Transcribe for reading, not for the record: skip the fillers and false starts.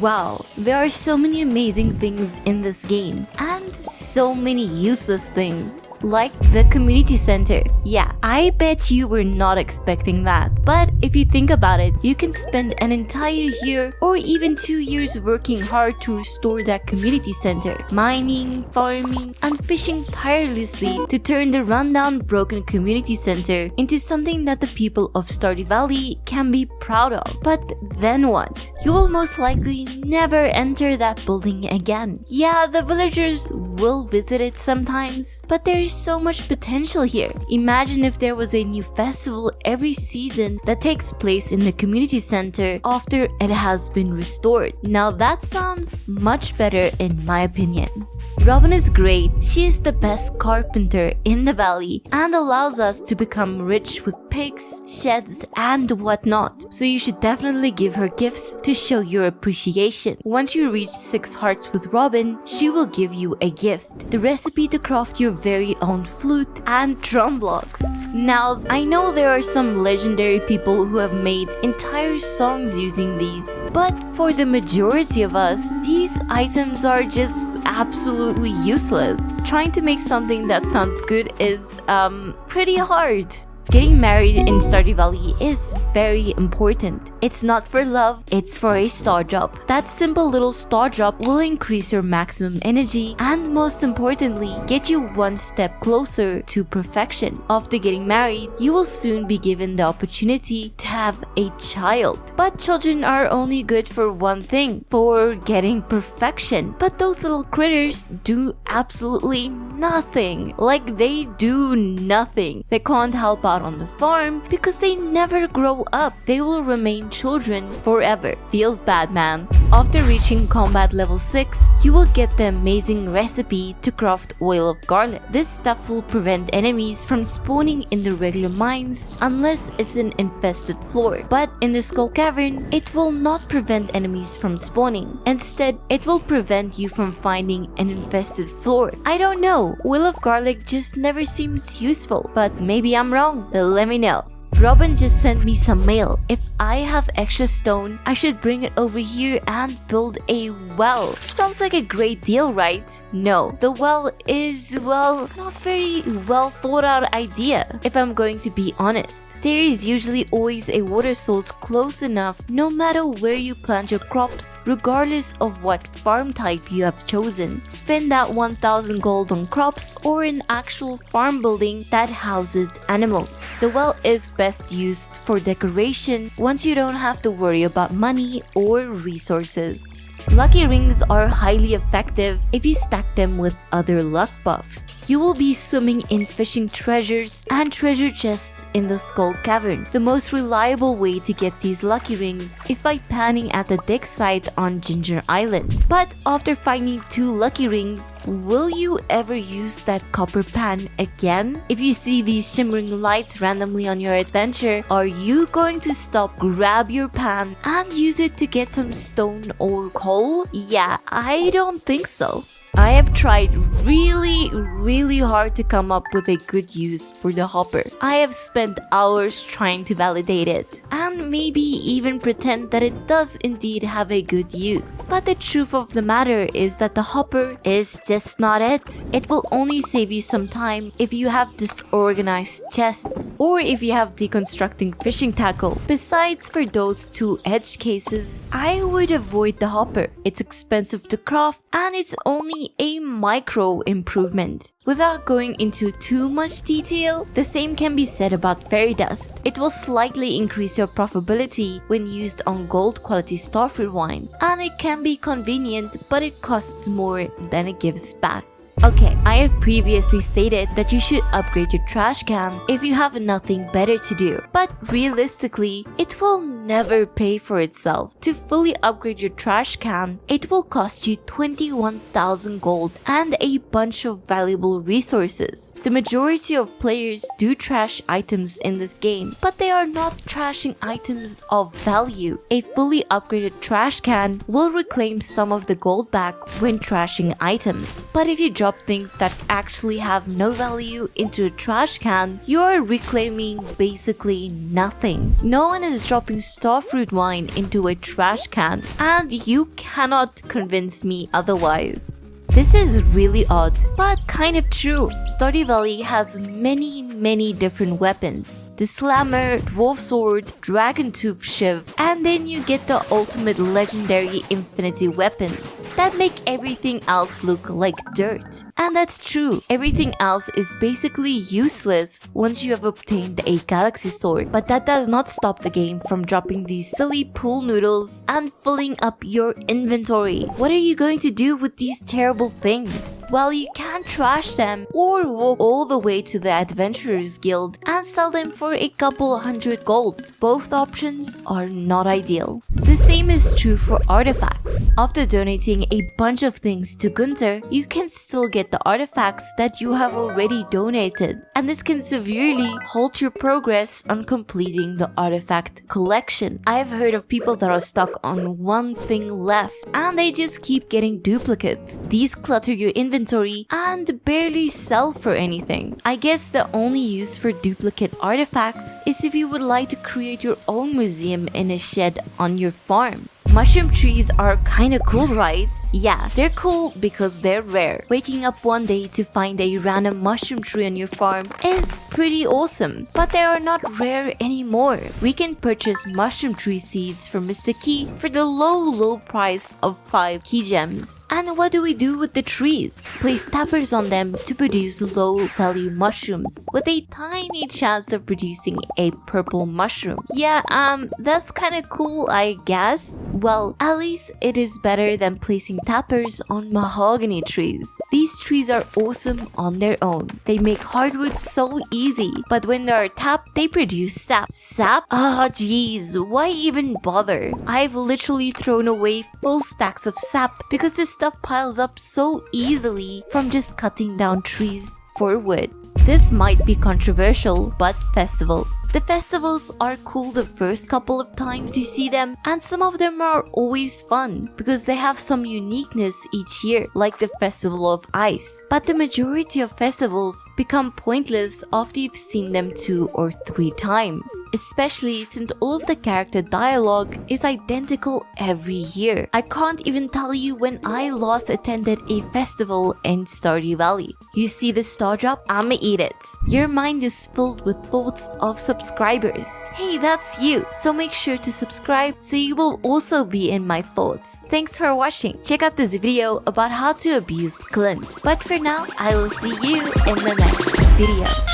Wow, there are so many amazing things in this game and so many useless things, like the community center. Yeah, I bet you were not expecting that. But if you think about it, you can spend an entire year or even 2 years working hard to restore that community center, mining, farming, and fishing tirelessly to turn the rundown broken community center into something that the people of Stardew Valley can be proud of. But then what? You will most likely never enter that building again. Yeah, the villagers will visit it sometimes, but there is so much potential here. Imagine if there was a new festival every season that takes place in the community center after it has been restored. Now that sounds much better in my opinion. Robin is great. She is the best carpenter in the valley and allows us to become rich with pigs, sheds, and whatnot. So you should definitely give her gifts to show your appreciation. Once you reach 6 hearts with Robin, she will give you a gift, the recipe to craft your very own flute and drum blocks. Now, I know there are some legendary people who have made entire songs using these, but for the majority of us, these items are just absolutely useless. Trying to make something that sounds good is pretty hard. Getting married in Stardew Valley is very important. It's not for love, it's for a star drop. That simple little star drop will increase your maximum energy and most importantly, get you one step closer to perfection. After getting married, you will soon be given the opportunity to have a child. But children are only good for one thing, for getting perfection. But those little critters do absolutely nothing. Like they do nothing. They can't help out on the farm because they never grow up. They will remain children forever. Feels bad, man. After reaching combat level 6, you will get the amazing recipe to craft oil of garlic. This stuff will prevent enemies from spawning in the regular mines unless it's an infested floor. But in the Skull Cavern, it will not prevent enemies from spawning. Instead, it will prevent you from finding an infested floor. I don't know, oil of garlic just never seems useful, but maybe I'm wrong. Let me know. Robin just sent me some mail. If I have extra stone, I should bring it over here and build a well. Sounds like a great deal, right? No, the well is, well, not very well thought out idea, if I'm going to be honest. There is usually always a water source close enough no matter where you plant your crops, regardless of what farm type you have chosen. Spend that 1000 gold on crops or an actual farm building that houses animals. The well is best used for decoration once you don't have to worry about money or resources. Lucky rings are highly effective if you stack them with other luck buffs. You will be swimming in fishing treasures and treasure chests in the Skull Cavern. The most reliable way to get these lucky rings is by panning at the dig site on Ginger Island. But after finding 2 lucky rings, will you ever use that copper pan again? If you see these shimmering lights randomly on your adventure, are you going to stop, grab your pan, and use it to get some stone or coal? Yeah, I don't think so. I have tried really hard to come up with a good use for the hopper. I have spent hours trying to validate it and maybe even pretend that it does indeed have a good use. But the truth of the matter is that the hopper is just not it. It will only save you some time if you have disorganized chests or if you have deconstructing fishing tackle. Besides, for those 2 edge cases, I would avoid the hopper. It's expensive to craft and it's only a micro improvement. Without going into too much detail, the same can be said about fairy dust. It will slightly increase your profitability when used on gold quality starfruit wine, and it can be convenient, but it costs more than it gives back. Okay, I have previously stated that you should upgrade your trash can if you have nothing better to do. But realistically, it will never pay for itself. To fully upgrade your trash can, it will cost you 21,000 gold and a bunch of valuable resources. The majority of players do trash items in this game, but they are not trashing items of value. A fully upgraded trash can will reclaim some of the gold back when trashing items. But if you drop drop things that actually have no value into a trash can, you are reclaiming basically nothing. No one is dropping starfruit wine into a trash can, and you cannot convince me otherwise. This is really odd, but kind of true. Stardew Valley has many different weapons. The Slammer, Dwarf Sword, Dragon Tooth Shiv, and then you get the ultimate legendary Infinity weapons that make everything else look like dirt. And that's true, everything else is basically useless once you have obtained a Galaxy Sword. But that does not stop the game from dropping these silly pool noodles and filling up your inventory. What are you going to do with these terrible things? Well, you can trash them or walk all the way to the Adventurers Guild and sell them for a couple hundred gold. Both options are not ideal. The same is true for artifacts. After donating a bunch of things to Gunther, you can still get the artifacts that you have already donated, and this can severely halt your progress on completing the artifact collection. I've heard of people that are stuck on one thing left and they just keep getting duplicates. These clutter your inventory and barely sell for anything. I guess the only use for duplicate artifacts is if you would like to create your own museum in a shed on your farm. Mushroom trees are kinda cool, right? Yeah, they're cool because they're rare. Waking up one day to find a random mushroom tree on your farm is pretty awesome, but they are not rare anymore. We can purchase mushroom tree seeds from Mr. Key for the low price of 5 key gems. And what do we do with the trees? Place tappers on them to produce low value mushrooms with a tiny chance of producing a purple mushroom. Yeah, that's kinda cool, I guess. Well, at least it is better than placing tappers on mahogany trees. These trees are awesome on their own. They make hardwood so easy, but when they are tapped, they produce sap. Sap? Ah, jeez, why even bother? I've literally thrown away full stacks of sap because this stuff piles up so easily from just cutting down trees for wood. This might be controversial, but festivals. The festivals are cool the first couple of times you see them, and some of them are always fun because they have some uniqueness each year, like the Festival of Ice. But the majority of festivals become pointless after you've seen them 2 or 3 times, especially since all of the character dialogue is identical every year. I can't even tell you when I last attended a festival in Stardew Valley. You see the star drop? I'ma eat it. Your mind is filled with thoughts of subscribers. Hey, that's you. So make sure to subscribe so you will also be in my thoughts. Thanks for watching. Check out this video about how to abuse Clint. But for now, I will see you in the next video.